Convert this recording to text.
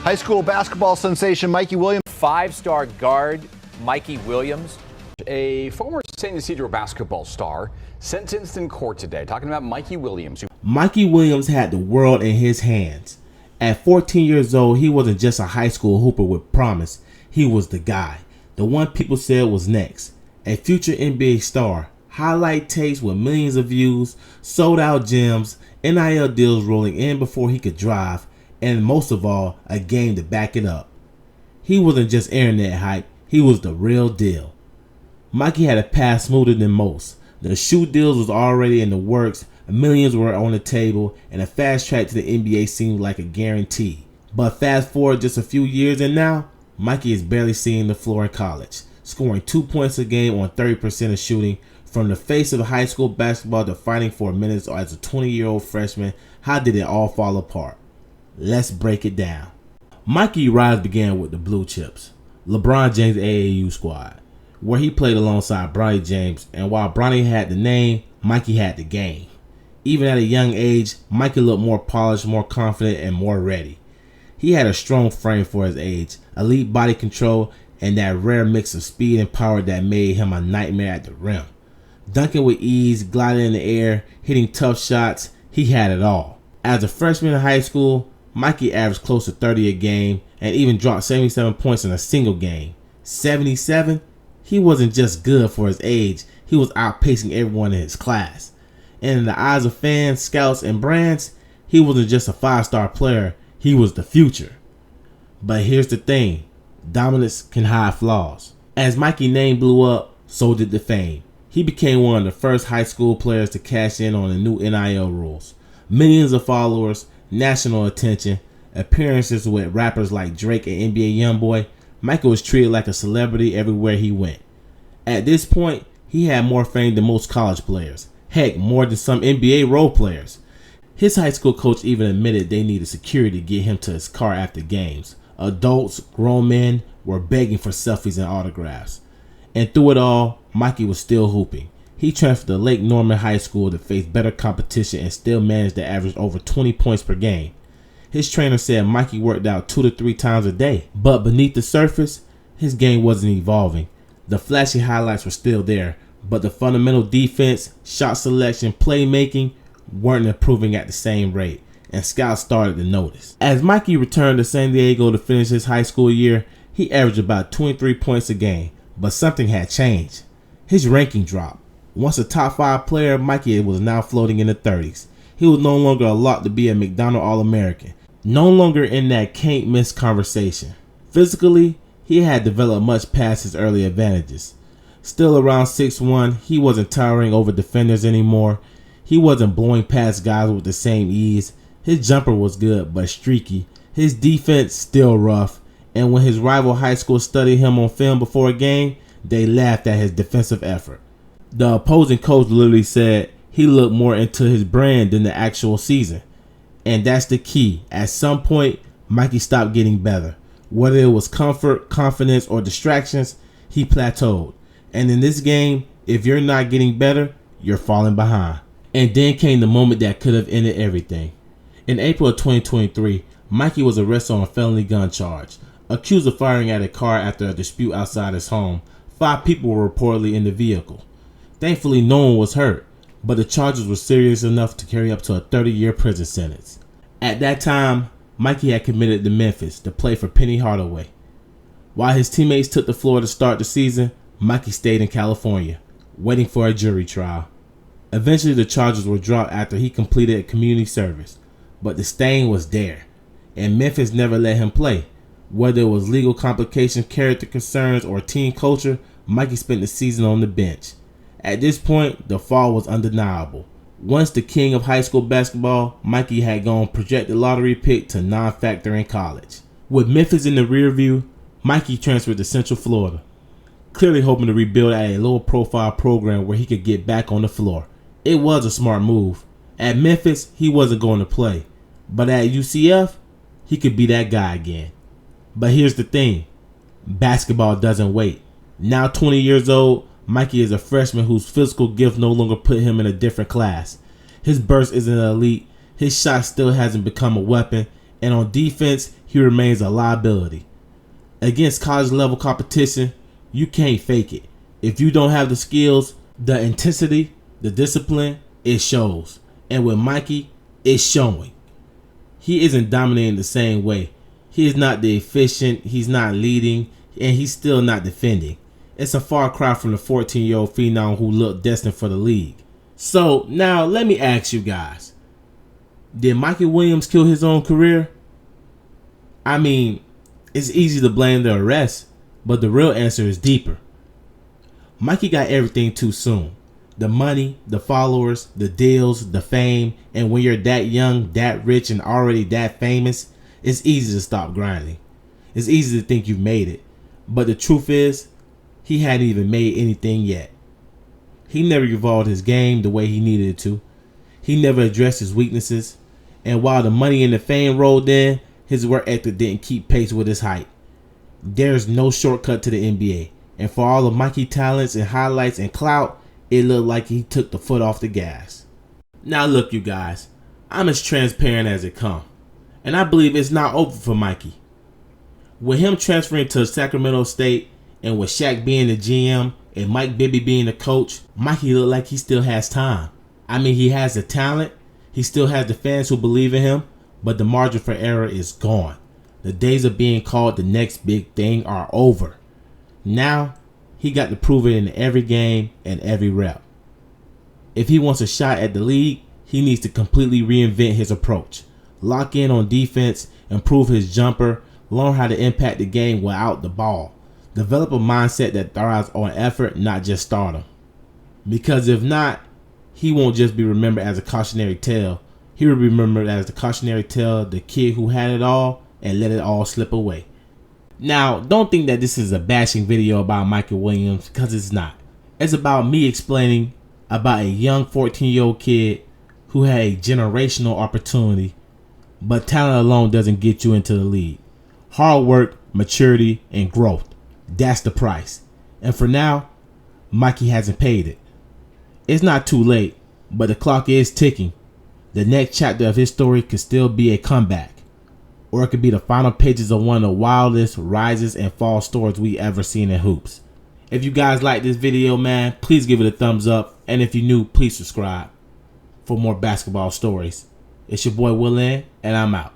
High school basketball sensation Mikey Williams. Five-star guard Mikey Williams. A former San Ysidro basketball star sentenced in court today, talking about Mikey Williams. Mikey Williams had the world in his hands. At 14 years old, he wasn't just a high school hooper with promise. He was the guy, the one people said was next. A future NBA star, highlight tapes with millions of views, sold out gyms, NIL deals rolling in before he could drive, and most of all, a game to back it up. He wasn't just internet hype, he was the real deal. Mikey had a path smoother than most. The shoe deals was already in the works, millions were on the table, and a fast track to the NBA seemed like a guarantee. But fast forward just a few years and now, Mikey is barely seeing the floor in college, scoring 2 points a game on 30% of shooting. From the face of high school basketball to fighting for minutes as a 20-year-old freshman, how did it all fall apart? Let's break it down. Mikey's rise began with the Blue Chips, LeBron James' AAU squad, where he played alongside Bronny James, and while Bronny had the name, Mikey had the game. Even at a young age, Mikey looked more polished, more confident, and more ready. He had a strong frame for his age, elite body control, and that rare mix of speed and power that made him a nightmare at the rim. Dunking with ease, gliding in the air, hitting tough shots, he had it all. As a freshman in high school, Mikey averaged close to 30 a game and even dropped 77 points in a single game. 77? He wasn't just good for his age, he was outpacing everyone in his class. And in the eyes of fans, scouts, and brands, he wasn't just a 5-star player, he was the future. But here's the thing, dominance can hide flaws. As Mikey's name blew up, so did the fame. He became one of the first high school players to cash in on the new NIL rules. Millions of followers, national attention, appearances with rappers like Drake and NBA Youngboy. Mikey was treated like a celebrity everywhere he went. At this point, he had more fame than most college players. Heck, more than some NBA role players. His high school coach even admitted they needed security to get him to his car after games. Adults, grown men, were begging for selfies and autographs. And through it all, Mikey was still hooping. He transferred to Lake Norman High School to face better competition and still managed to average over 20 points per game. His trainer said Mikey worked out 2 to 3 times a day, but beneath the surface, his game wasn't evolving. The flashy highlights were still there, but the fundamental defense, shot selection, playmaking weren't improving at the same rate, and scouts started to notice. As Mikey returned to San Diego to finish his high school year, he averaged about 23 points a game, but something had changed. His ranking dropped. Once a top 5 player, Mikey was now floating in the 30s. He was no longer a lock to be a McDonald All-American, no longer in that can't miss conversation. Physically, he had developed much past his early advantages. Still around 6'1", he wasn't towering over defenders anymore. He wasn't blowing past guys with the same ease. His jumper was good but streaky. His defense still rough. And when his rival high school studied him on film before a game, they laughed at his defensive effort. The opposing coach literally said he looked more into his brand than the actual season. And that's the key. At some point, Mikey stopped getting better. Whether it was comfort, confidence, or distractions, he plateaued. And in this game, if you're not getting better, you're falling behind. And then came the moment that could have ended everything. In April of 2023, Mikey was arrested on a felony gun charge, accused of firing at a car after a dispute outside his home. 5 people were reportedly in the vehicle. Thankfully, no one was hurt, but the charges were serious enough to carry up to a 30-year prison sentence. At that time, Mikey had committed to Memphis to play for Penny Hardaway. While his teammates took the floor to start the season, Mikey stayed in California, waiting for a jury trial. Eventually, the charges were dropped after he completed a community service, but the stain was there, and Memphis never let him play. Whether it was legal complications, character concerns, or team culture, Mikey spent the season on the bench. At this point, the fall was undeniable. Once the king of high school basketball, Mikey had gone projected lottery pick to non-factor in college. With Memphis in the rear view, Mikey transferred to Central Florida, clearly hoping to rebuild at a lower-profile program where he could get back on the floor. It was a smart move. At Memphis, he wasn't going to play, but at UCF, he could be that guy again. But here's the thing, basketball doesn't wait. Now 20 years old, Mikey is a freshman whose physical gift no longer put him in a different class. His burst isn't elite, his shot still hasn't become a weapon, and on defense, he remains a liability. Against college level competition, you can't fake it. If you don't have the skills, the intensity, the discipline, it shows. And with Mikey, it's showing. He isn't dominating the same way. He is not the efficient, he's not leading, and he's still not defending. It's a far cry from the 14-year-old phenom who looked destined for the league. So now let me ask you guys, did Mikey Williams kill his own career? I mean, it's easy to blame the arrest, but the real answer is deeper. Mikey got everything too soon. The money, the followers, the deals, the fame, and when you're that young, that rich, and already that famous, it's easy to stop grinding. It's easy to think you've made it. But the truth is, he hadn't even made anything yet. He never evolved his game the way he needed it to. He never addressed his weaknesses. And while the money and the fame rolled in, his work ethic didn't keep pace with his height. There's no shortcut to the NBA. And for all of Mikey's talents and highlights and clout, it looked like he took the foot off the gas. Now look, you guys, I'm as transparent as it comes. And I believe it's not over for Mikey. With him transferring to Sacramento State, and with Shaq being the GM and Mike Bibby being the coach, Mikey looked like he still has time. I mean, he has the talent, he still has the fans who believe in him, but the margin for error is gone. The days of being called the next big thing are over. Now, he got to prove it in every game and every rep. If he wants a shot at the league, he needs to completely reinvent his approach. Lock in on defense, improve his jumper, learn how to impact the game without the ball. Develop a mindset that thrives on effort, not just stardom. Because if not, he won't just be remembered as a cautionary tale. He will be remembered as the cautionary tale, the kid who had it all and let it all slip away. Now, don't think that this is a bashing video about Mikey Williams, because it's not. It's about me explaining about a young 14-year-old kid who had a generational opportunity, but talent alone doesn't get you into the league. Hard work, maturity, and growth. That's the price. And for now, Mikey hasn't paid it. It's not too late, but the clock is ticking. The next chapter of his story could still be a comeback. Or it could be the final pages of one of the wildest rises and falls stories we ever seen in hoops. If you guys like this video, man, please give it a thumbs up. And if you're new, please subscribe for more basketball stories. It's your boy Will Lynn, and I'm out.